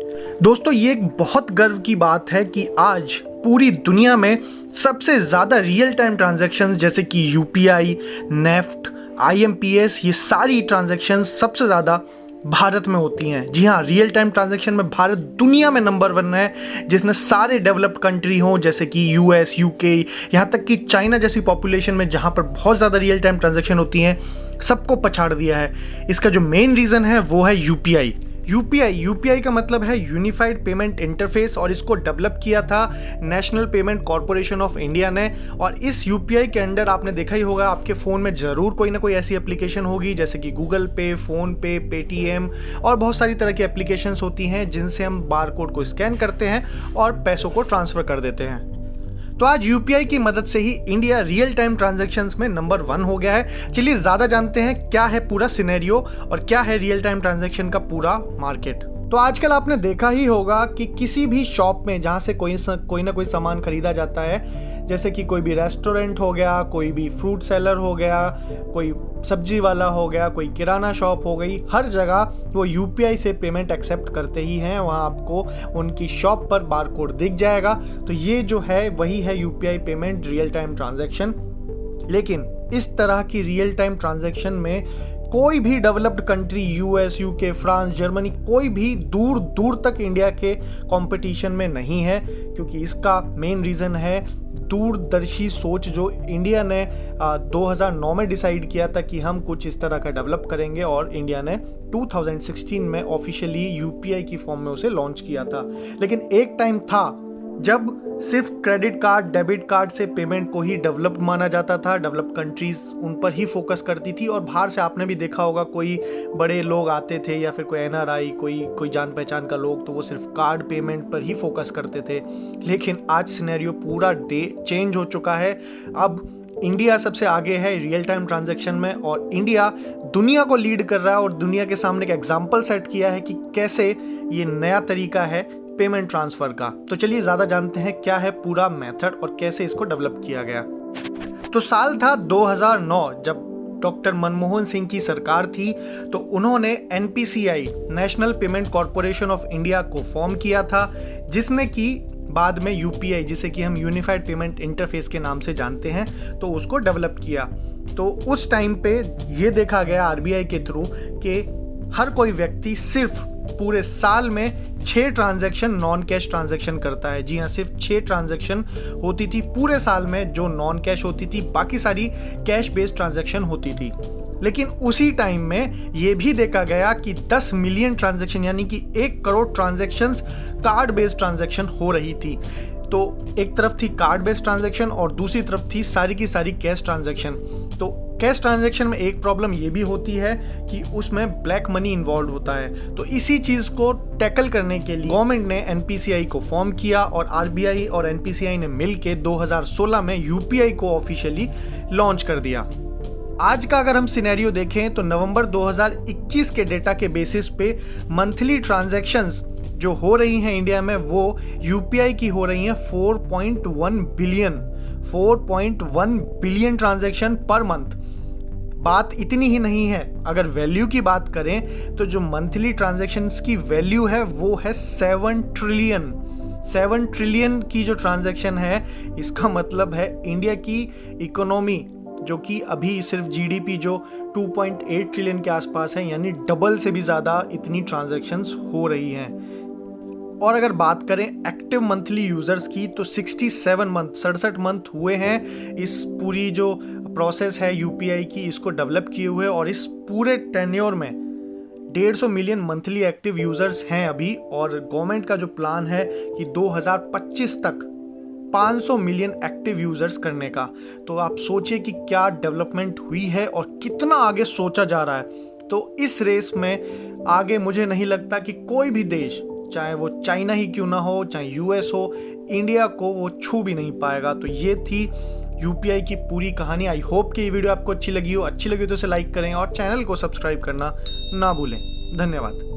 दोस्तों, ये एक बहुत गर्व की बात है कि आज पूरी दुनिया में सबसे ज़्यादा रियल टाइम ट्रांजैक्शंस जैसे कि यूपीआई, नेफ्ट, आईएमपीएस, ये सारी ट्रांजैक्शंस सबसे ज़्यादा भारत में होती हैं। जी हाँ, रियल टाइम ट्रांजैक्शन में भारत दुनिया में नंबर 1 है, जिसने सारे डेवलप्ड कंट्री हों जैसे कि यूएस, यूके, यहाँ तक कि चाइना जैसी पॉपुलेशन में जहाँ पर बहुत ज़्यादा रियल टाइम ट्रांजैक्शन होती हैं, सबको पछाड़ दिया है। इसका जो मेन रीज़न है वो है यूपीआई। यूपीआई का मतलब है यूनिफाइड पेमेंट इंटरफेस, और इसको डेवलप किया था national payment corporation of India ने। और इस यूपीआई के अंडर आपने देखा ही होगा, आपके फ़ोन में ज़रूर कोई ना कोई ऐसी एप्लीकेशन होगी जैसे कि गूगल पे, फ़ोन पे, पेटीएम और बहुत सारी तरह की एप्लीकेशंस होती हैं जिनसे हम बारकोड को स्कैन करते हैं और पैसों को ट्रांसफ़र कर देते हैं। तो आज यूपीआई की मदद से ही इंडिया रियल टाइम ट्रांजैक्शंस में नंबर 1 हो गया है। चलिए ज़्यादा जानते हैं क्या है पूरा सिनेरियो और क्या है रियल टाइम ट्रांजैक्शन का पूरा मार्केट। तो आजकल आपने देखा ही होगा कि किसी भी शॉप में जहाँ से कोई ना कोई सामान खरीदा जाता है, जैसे कि कोई भी रेस्टोरेंट हो गया, कोई भी फ्रूट सेलर हो गया, कोई सब्जी वाला हो गया, कोई किराना शॉप हो गई, हर जगह वो यूपीआई से पेमेंट एक्सेप्ट करते ही हैं। वहाँ आपको उनकी शॉप पर बारकोड दिख जाएगा। तो ये जो है वही है UPI payment real time transaction. लेकिन इस तरह की रियल टाइम ट्रांजैक्शन में कोई भी developed country, US, UK, France, Germany, कोई भी दूर दूर तक इंडिया के कंपटीशन में नहीं है, क्योंकि इसका मेन रीज़न है दूरदर्शी सोच जो इंडिया ने 2009 में डिसाइड किया था कि हम कुछ इस तरह का डेवलप करेंगे, और इंडिया ने 2016 में ऑफिशियली यूपीआई की फॉर्म में उसे लॉन्च किया था। लेकिन एक टाइम था जब सिर्फ क्रेडिट कार्ड, डेबिट कार्ड से पेमेंट को ही डेवलप्ड माना जाता था। डेवलप्ड कंट्रीज उन पर ही फोकस करती थी, और बाहर से आपने भी देखा होगा कोई बड़े लोग आते थे या फिर कोई एनआरआई, कोई जान पहचान का लोग, तो वो सिर्फ कार्ड पेमेंट पर ही फोकस करते थे। लेकिन आज सिनेरियो पूरा चेंज हो चुका है। अब इंडिया सबसे आगे है रियल टाइम ट्रांजैक्शन में, और इंडिया दुनिया को लीड कर रहा है और दुनिया के सामने एक एग्जाम्पल सेट किया है कि कैसे ये नया तरीका है पेमेंट ट्रांसफर का। तो चलिए ज़्यादा जानते हैं क्या है पूरा मेथड और कैसे इसको डेवलप किया गया। तो साल था 2009, जब डॉक्टर मनमोहन सिंह की सरकार थी, तो उन्होंने NPCI, national payment corporation of India को फॉर्म किया था, जिसने कि बाद में यूपीआई, जिसे कि हम यूनिफाइड पेमेंट इंटरफेस के नाम से जानते हैं, तो उसको डेवलप किया। तो उस टाइम पे ये देखा गया आरबीआई के थ्रू कि हर कोई व्यक्ति सिर्फ पूरे साल में 6 ट्रांजैक्शन नॉन कैश ट्रांजैक्शन करता है। जी हाँ, सिर्फ 6 ट्रांजैक्शन होती थी पूरे साल में जो नॉन कैश होती थी, बाकी सारी कैश बेस्ड ट्रांजैक्शन होती थी। लेकिन उसी टाइम में ये भी देखा गया कि 10 मिलियन ट्रांजैक्शन, यानी कि 1 crore transactions card based transaction हो रही थी। तो एक तरफ थी कार्ड बेस्ड ट्रांजैक्शन और दूसरी तरफ थी सारी की सारी कैश ट्रांजैक्शन। तो कैश ट्रांजैक्शन में एक प्रॉब्लम ये भी होती है कि उसमें ब्लैक मनी इन्वॉल्व होता है। तो इसी चीज़ को टैकल करने के लिए गवर्नमेंट ने एनपीसीआई को फॉर्म किया, और आरबीआई और एनपीसीआई ने मिलकर 2016 में यूपीआई को ऑफिशियली लॉन्च कर दिया। आज का अगर हम सिनेरियो देखें तो नवंबर 2021 के डेटा के बेसिस पे मंथली ट्रांजैक्शंस जो हो रही हैं इंडिया में, वो यूपीआई की हो रही हैं 4.1 बिलियन ट्रांजैक्शन पर मंथ। बात इतनी ही नहीं है, अगर वैल्यू की बात करें तो जो मंथली ट्रांजैक्शंस की वैल्यू है वो है 7 ट्रिलियन की जो ट्रांजैक्शन है। इसका मतलब है इंडिया की इकोनॉमी, जो कि अभी सिर्फ जीडीपी जो 2.8 ट्रिलियन के आसपास है, यानी डबल से भी ज़्यादा इतनी ट्रांजैक्शंस हो रही हैं। और अगर बात करें एक्टिव मंथली यूजर्स की, तो 67 मंथ हुए हैं इस पूरी जो प्रोसेस है यूपीआई की, इसको डेवलप किए हुए, और इस पूरे टेन्योर में 150 मिलियन मंथली एक्टिव यूजर्स हैं अभी। और गवर्नमेंट का जो प्लान है कि 2025 तक 500 मिलियन एक्टिव यूजर्स करने का। तो आप सोचिए कि क्या डेवलपमेंट हुई है और कितना आगे सोचा जा रहा है। तो इस रेस में आगे मुझे नहीं लगता कि कोई भी देश, चाहे वो चाइना ही क्यों ना हो, चाहे यूएस हो, इंडिया को वो छू भी नहीं पाएगा। तो ये थी यूपीआई की पूरी कहानी। आई होप कि ये वीडियो आपको अच्छी लगी हो तो इसे लाइक करें और चैनल को सब्सक्राइब करना ना भूलें। धन्यवाद।